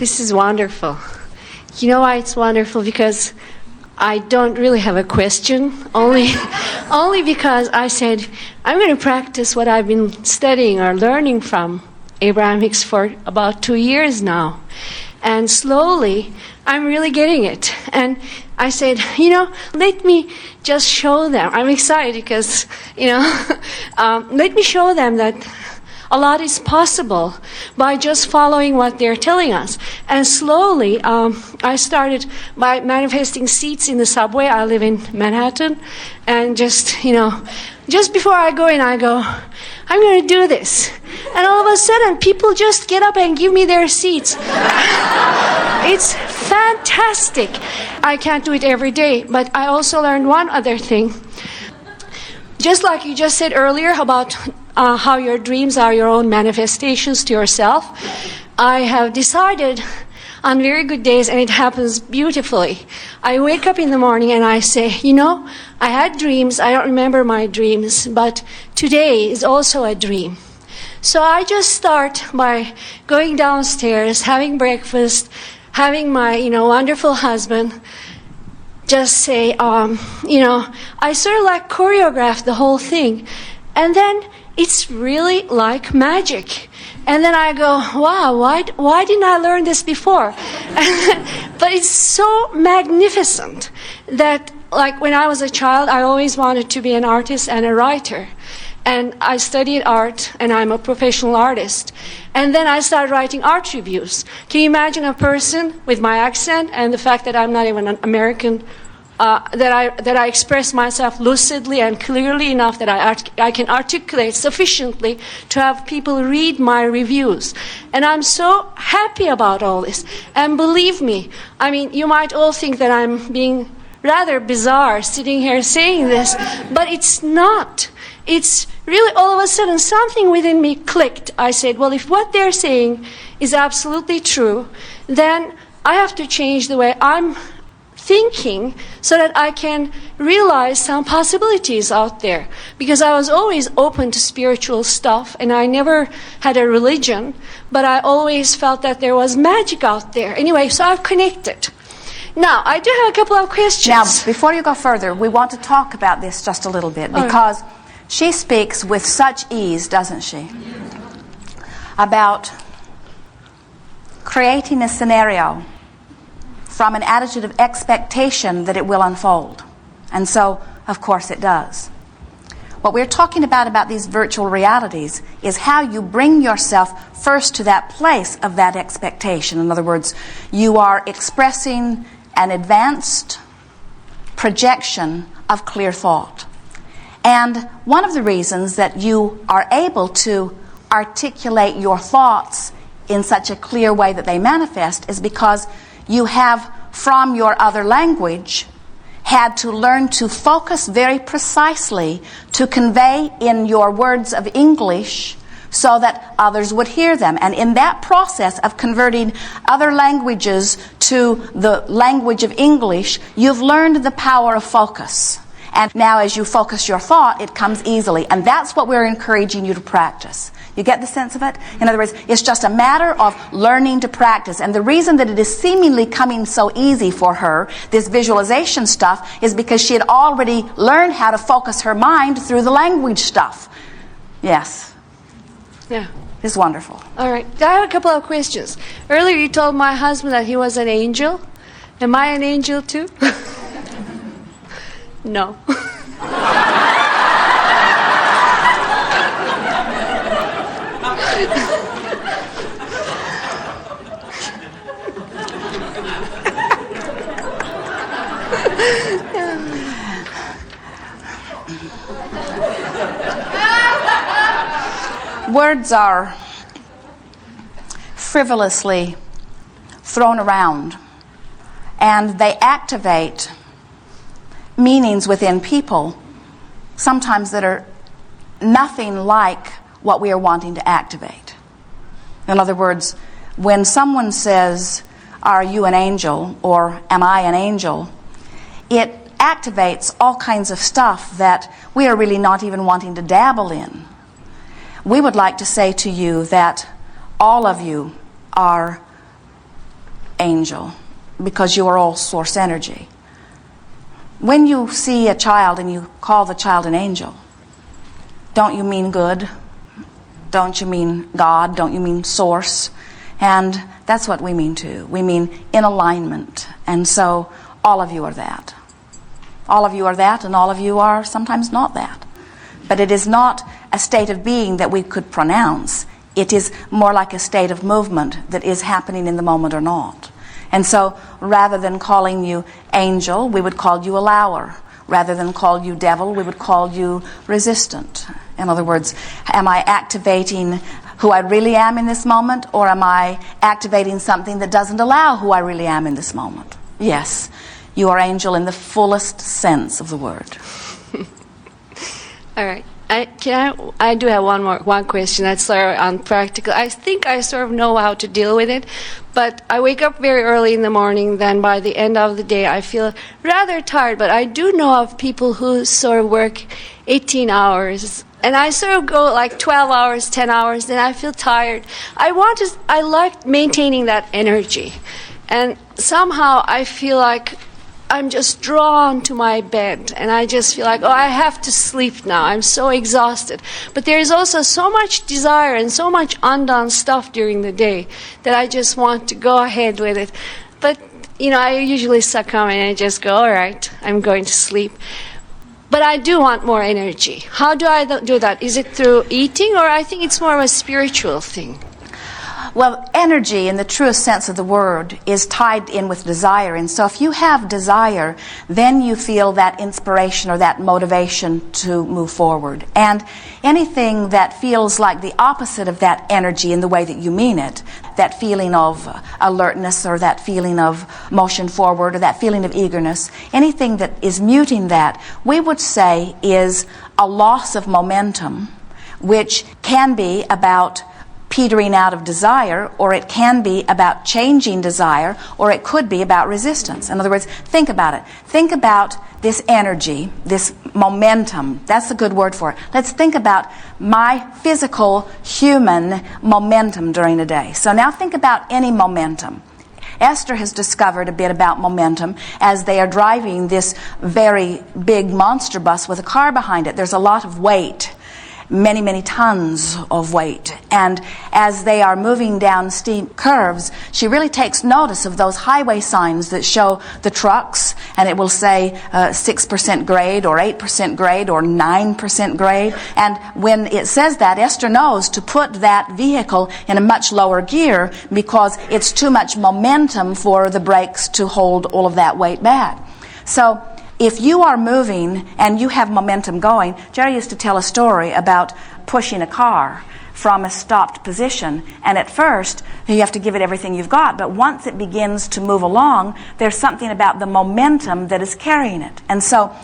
This is wonderful. You know why it's wonderful? Because I don't really have a question, only because I said, I'm going to practice what I've been studying or learning from Abraham-Hicks for about 2 years now. And slowly, I'm really getting it. And I said, let me just show them. I'm excited because, let me show them that a lot is possible by just following what they're telling us. And slowly, I started by manifesting seats in the subway. I live in Manhattan. And just before I go in, I go, I'm going to do this. And all of a sudden, people just get up and give me their seats. It's fantastic. I can't do it every day, but I also learned one other thing. Just like you just said earlier about how your dreams are your own manifestations to yourself, I have decided on very good days, and it happens beautifully. I wake up in the morning and I say, I had dreams. I don't remember my dreams, but today is also a dream. So I just start by going downstairs, having breakfast, having my, wonderful husband just say, I sort of like choreograph the whole thing. And then it's really like magic. And then I go, wow, why didn't I learn this before? But it's so magnificent that, like, when I was a child, I always wanted to be an artist and a writer. And I studied art, and I'm a professional artist. And then I started writing art reviews. Can you imagine a person with my accent and the fact that I'm not even an American, that I express myself lucidly and clearly enough that I can articulate sufficiently to have people read my reviews. And I'm so happy about all this. And believe me, you might all think that I'm being rather bizarre sitting here saying this, but it's not. It's really all of a sudden something within me clicked. I said, well, if what they're saying is absolutely true, then I have to change the way I'm thinking so that I can realize some possibilities out there. Because I was always open to spiritual stuff, and I never had a religion, but I always felt that there was magic out there. Anyway, so I've connected. Now, I do have a couple of questions. Now, before you go further, we want to talk about this just a little bit, because she speaks with such ease, doesn't she, about creating a scenario from an attitude of expectation that it will unfold. And so, of course, it does. What we're talking about these virtual realities is how you bring yourself first to that place of that expectation. In other words, you are expressing an advanced projection of clear thought. And one of the reasons that you are able to articulate your thoughts in such a clear way that they manifest is because you have, from your other language, had to learn to focus very precisely to convey in your words of English so that others would hear them. And in that process of converting other languages to the language of English, you've learned the power of focus. And now as you focus your thought, it comes easily. And that's what we're encouraging you to practice. You get the sense of it? In other words, it's just a matter of learning to practice. And the reason that it is seemingly coming so easy for her, this visualization stuff, is because she had already learned how to focus her mind through the language stuff. Yes. Yeah. It's wonderful. All right. I have a couple of questions. Earlier you told my husband that he was an angel. Am I an angel too? No. Words are frivolously thrown around, and they activate meanings within people, sometimes that are nothing like what we are wanting to activate. In other words, when someone says, "Are you an angel?" or "Am I an angel?" it activates all kinds of stuff that we are really not even wanting to dabble in. We would like to say to you that all of you are angel, because you are all source energy. When you see a child and you call the child an angel, don't you mean good? Don't you mean God? Don't you mean source? And that's what we mean too. We mean in alignment. And so all of you are that. All of you are that, and all of you are sometimes not that. But it is not a state of being that we could pronounce. It is more like a state of movement that is happening in the moment or not. And so rather than calling you angel, we would call you allower. Rather than call you devil, we would call you resistant. In other words, am I activating who I really am in this moment, or am I activating something that doesn't allow who I really am in this moment? Yes, you are angel in the fullest sense of the word. All right. I do have one question that's sort of unpractical. I think I sort of know how to deal with it, but I wake up very early in the morning. Then by the end of the day, I feel rather tired. But I do know of people who sort of work 18 hours, and I sort of go like 12 hours, 10 hours. Then I feel tired. I like maintaining that energy, and somehow I feel like I'm just drawn to my bed, and I just feel like, oh, I have to sleep now. I'm so exhausted. But there's also so much desire and so much undone stuff during the day that I just want to go ahead with it. But, I usually succumb and I just go, all right, I'm going to sleep. But I do want more energy. How do I do that? Is it through eating, or I think it's more of a spiritual thing? Well, energy in the truest sense of the word is tied in with desire. And so if you have desire, then you feel that inspiration or that motivation to move forward. And anything that feels like the opposite of that energy in the way that you mean it, that feeling of alertness or that feeling of motion forward or that feeling of eagerness, anything that is muting that, we would say is a loss of momentum, which can be about petering out of desire, or it can be about changing desire, or it could be about resistance. In other words, think about it. Think about this energy, this momentum. That's a good word for it. Let's think about my physical, human momentum during the day. So now think about any momentum. Esther has discovered a bit about momentum as they are driving this very big monster bus with a car behind it. There's a lot of weight. Many, many tons of weight. And as they are moving down steep curves, she really takes notice of those highway signs that show the trucks, and it will say 6% grade or 8% grade or 9% grade. And when it says that, Esther knows to put that vehicle in a much lower gear because it's too much momentum for the brakes to hold all of that weight back. So if you are moving and you have momentum going, Jerry used to tell a story about pushing a car from a stopped position, and at first you have to give it everything you've got, but once it begins to move along, there's something about the momentum that is carrying it. And so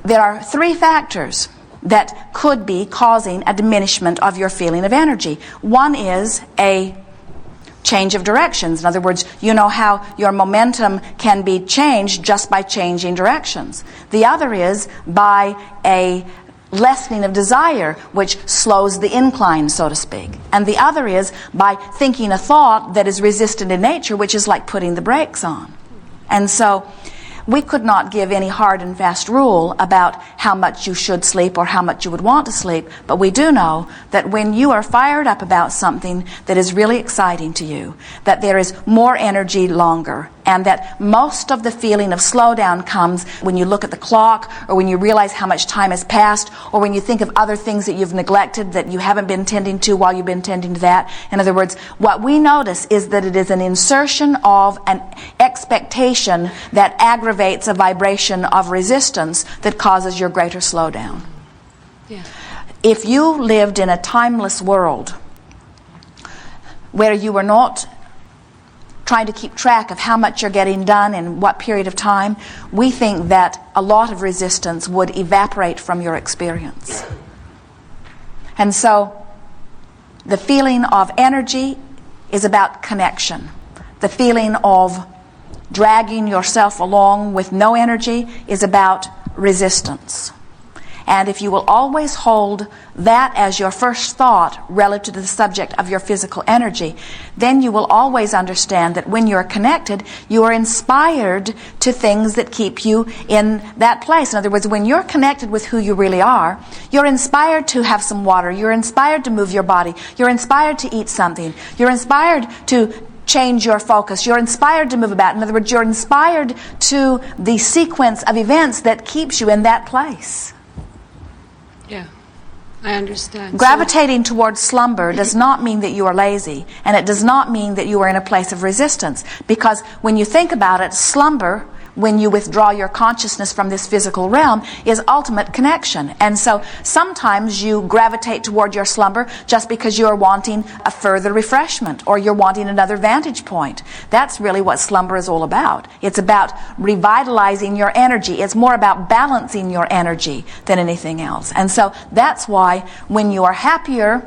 there are three factors that could be causing a diminishment of your feeling of energy. One is a change of directions. In other words, you know how your momentum can be changed just by changing directions. The other is by a lessening of desire, which slows the incline, so to speak. And the other is by thinking a thought that is resistant in nature, which is like putting the brakes on. And so we could not give any hard and fast rule about how much you should sleep or how much you would want to sleep, but we do know that when you are fired up about something that is really exciting to you, that there is more energy longer, and that most of the feeling of slowdown comes when you look at the clock, or when you realize how much time has passed, or when you think of other things that you've neglected that you haven't been tending to while you've been tending to that. In other words, what we notice is that it is an insertion of an expectation that aggravates a vibration of resistance that causes your greater slowdown. Yeah. If you lived in a timeless world where you were not trying to keep track of how much you're getting done in what period of time, we think that a lot of resistance would evaporate from your experience. And so the feeling of energy is about connection. The feeling of dragging yourself along with no energy is about resistance. And if you will always hold that as your first thought relative to the subject of your physical energy, then you will always understand that when you're connected, you are inspired to things that keep you in that place. In other words, when you're connected with who you really are, you're inspired to have some water, you're inspired to move your body, you're inspired to eat something, you're inspired to change your focus, you're inspired to move about. In other words, you're inspired to the sequence of events that keeps you in that place. Yeah, I understand. Gravitating towards slumber does not mean that you are lazy, and it does not mean that you are in a place of resistance, because when you think about it, slumber, when you withdraw your consciousness from this physical realm, is ultimate connection. And so sometimes you gravitate toward your slumber just because you're wanting a further refreshment, or you're wanting another vantage point. That's really what slumber is all about. It's about revitalizing your energy. It's more about balancing your energy than anything else. And so that's why when you are happier,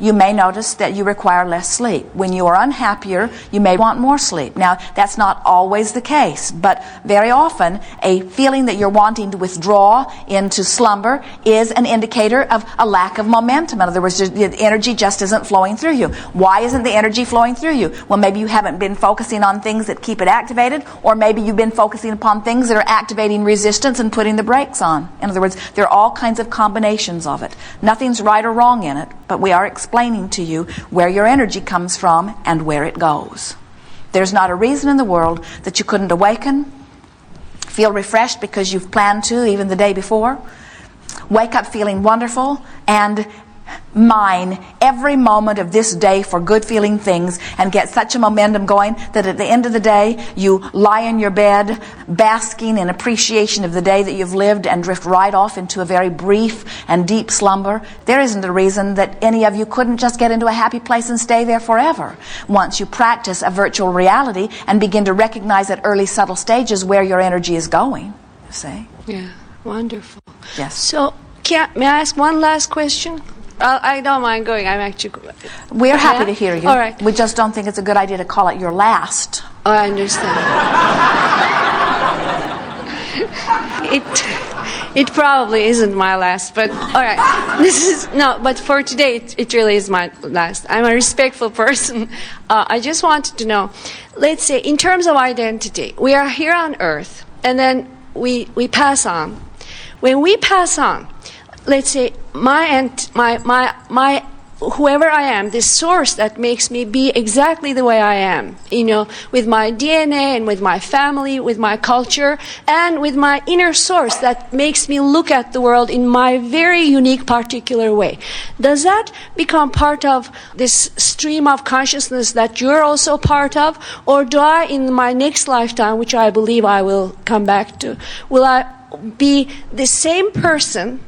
you may notice that you require less sleep. When you are unhappier, you may want more sleep. Now, that's not always the case, but very often a feeling that you're wanting to withdraw into slumber is an indicator of a lack of momentum. In other words, the energy just isn't flowing through you. Why isn't the energy flowing through you? Well, maybe you haven't been focusing on things that keep it activated, or maybe you've been focusing upon things that are activating resistance and putting the brakes on. In other words, there are all kinds of combinations of it. Nothing's right or wrong in it, but we are explaining to you where your energy comes from and where it goes. There's not a reason in the world that you couldn't awaken, feel refreshed because you've planned to even the day before, wake up feeling wonderful, and mine every moment of this day for good feeling things, and get such a momentum going that at the end of the day you lie in your bed basking in appreciation of the day that you've lived and drift right off into a very brief and deep slumber. There isn't a reason that any of you couldn't just get into a happy place and stay there forever once you practice a virtual reality and begin to recognize at early subtle stages where your energy is going. You see? Yeah, wonderful. Yes. So may I ask one last question? I don't mind going. I'm actually... We're happy to hear you. All right. We just don't think it's a good idea to call it your last. Oh, I understand. It probably isn't my last, but all right. But for today, it really is my last. I'm a respectful person. I just wanted to know, let's say, in terms of identity, we are here on Earth, and then we pass on. When we pass on, let's say my whoever I am, this source that makes me be exactly the way I am, with my DNA and with my family, with my culture, and with my inner source that makes me look at the world in my very unique particular way. Does that become part of this stream of consciousness that you're also part of? Or do I, in my next lifetime, which I believe I will come back to, will I be the same person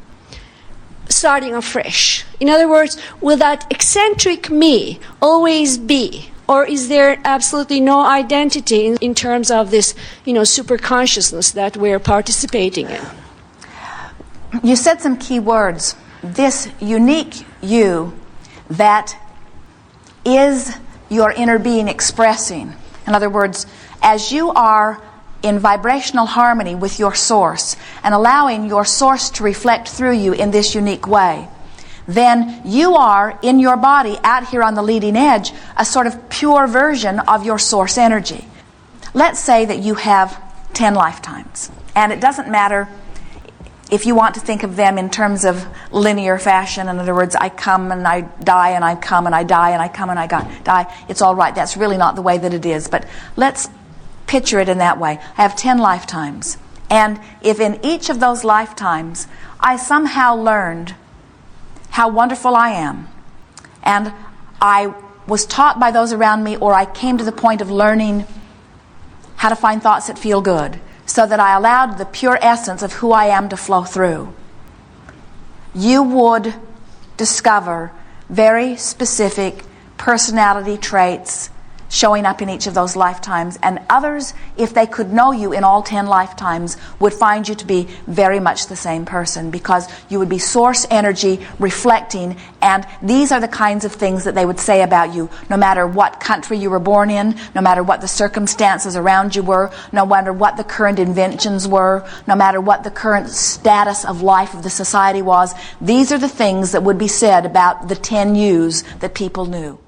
starting afresh? In other words, will that eccentric me always be? Or is there absolutely no identity in terms of this, super consciousness that we're participating in? You said some key words. This unique you that is your inner being expressing. In other words, as you are in vibrational harmony with your source and allowing your source to reflect through you in this unique way, then you are in your body out here on the leading edge a sort of pure version of your source energy. Let's say that you have 10 lifetimes, and it doesn't matter if you want to think of them in terms of linear fashion. In other words, I come and I die and I come and I die and I come and I die. It's all right. That's really not the way that it is, but let's picture it in that way. I have 10 lifetimes. And if in each of those lifetimes I somehow learned how wonderful I am, and I was taught by those around me, or I came to the point of learning how to find thoughts that feel good, so that I allowed the pure essence of who I am to flow through, you would discover very specific personality traits showing up in each of those lifetimes, and others, if they could know you in all 10 lifetimes, would find you to be very much the same person, because you would be source energy reflecting, and these are the kinds of things that they would say about you, no matter what country you were born in, no matter what the circumstances around you were, no matter what the current inventions were, no matter what the current status of life of the society was. These are the things that would be said about the 10 yous that people knew.